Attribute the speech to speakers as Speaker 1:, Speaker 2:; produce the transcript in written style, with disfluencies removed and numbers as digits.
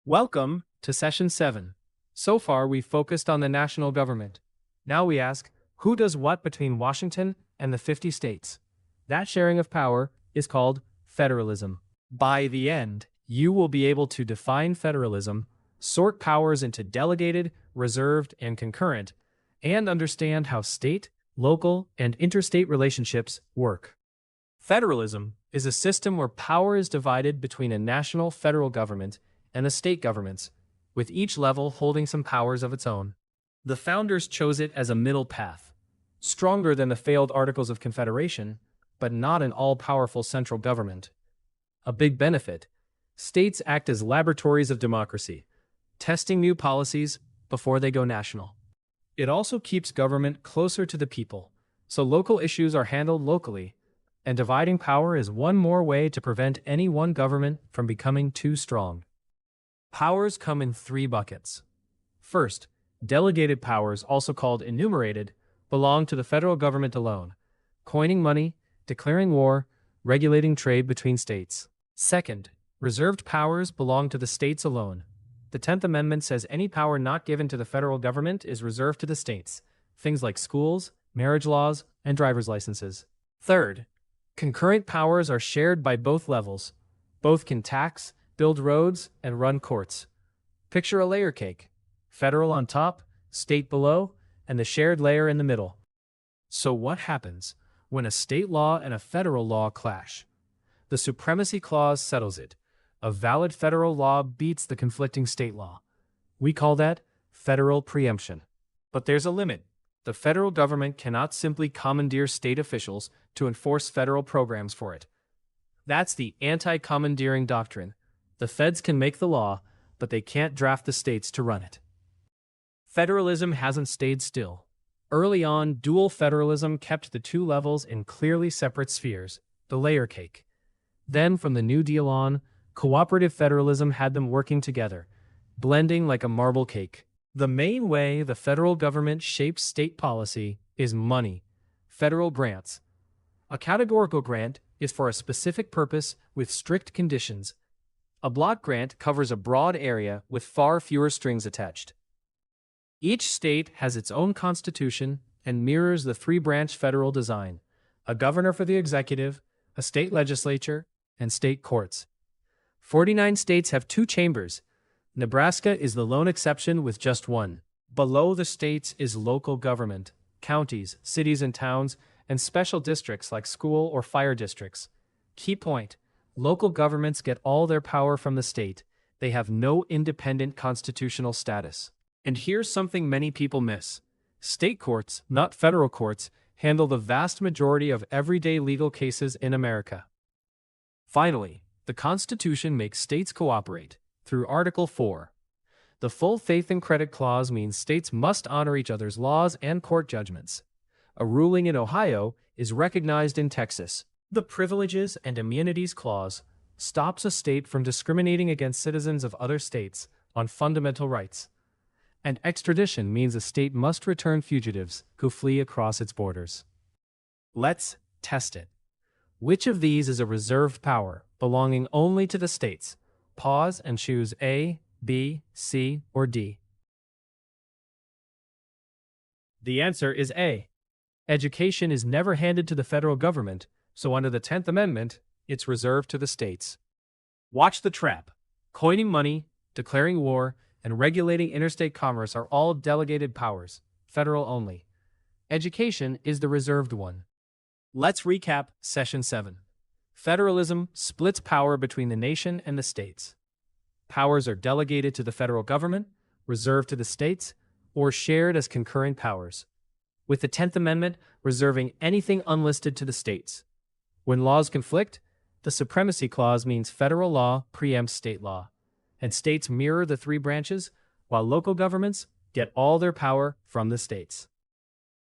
Speaker 1: Welcome to Session 7. So far, we've focused on the national government. Now we ask, who does what between Washington and the 50 states? That sharing of power is called federalism. By the end, you will be able to define federalism, sort powers into delegated, reserved, and concurrent, and understand how state, local, and interstate relationships work. Federalism is a system where power is divided between a national federal government and the state governments, with each level holding some powers of its own. The founders chose it as a middle path, stronger than the failed Articles of Confederation, but not an all-powerful central government. A big benefit: states act as laboratories of democracy, testing new policies before they go national. It also keeps government closer to the people, so local issues are handled locally, and dividing power is one more way to prevent any one government from becoming too strong. Powers come in three buckets. First, delegated powers, also called enumerated, belong to the federal government alone, coining money, declaring war, regulating trade between states. Second, reserved powers belong to the states alone. The 10th Amendment says any power not given to the federal government is reserved to the states, things like schools, marriage laws, and driver's licenses. Third, concurrent powers are shared by both levels. Both can tax, build roads, and run courts. Picture a layer cake: federal on top, state below, and the shared layer in the middle. So what happens when a state law and a federal law clash? The Supremacy Clause settles it. A valid federal law beats the conflicting state law. We call that federal preemption. But there's a limit. The federal government cannot simply commandeer state officials to enforce federal programs for it. That's the anti-commandeering doctrine. The feds can make the law, but they can't draft the states to run it. Federalism hasn't stayed still. Early on, dual federalism kept the two levels in clearly separate spheres, the layer cake. Then, from the New Deal on, cooperative federalism had them working together, blending like a marble cake. The main way the federal government shapes state policy is money, federal grants. A categorical grant is for a specific purpose with strict conditions. A block grant covers a broad area with far fewer strings attached. Each state has its own constitution and mirrors the three-branch federal design: a governor for the executive, a state legislature, and state courts. 49 states have two chambers. Nebraska is the lone exception with just one. Below the states is local government, counties, cities and towns, and special districts like school or fire districts. Key point: local governments get all their power from the state. They have no independent constitutional status. And here's something many people miss. State courts, not federal courts, handle the vast majority of everyday legal cases in America. Finally, the Constitution makes states cooperate through Article 4. The full faith and credit clause means states must honor each other's laws and court judgments. A ruling in Ohio is recognized in Texas. The Privileges and Immunities Clause stops a state from discriminating against citizens of other states on fundamental rights. And extradition means a state must return fugitives who flee across its borders. Let's test it. Which of these is a reserved power belonging only to the states? Pause and choose A, B, C, or D. The answer is A. Education is never handed to the federal government, so under the 10th Amendment, it's reserved to the states. Watch the trap. Coining money, declaring war, and regulating interstate commerce are all delegated powers, federal only. Education is the reserved one. Let's recap Session 7. Federalism splits power between the nation and the states. Powers are delegated to the federal government, reserved to the states, or shared as concurrent powers, with the 10th Amendment reserving anything unlisted to the states. When laws conflict, the Supremacy Clause means federal law preempts state law, and states mirror the three branches, while local governments get all their power from the states.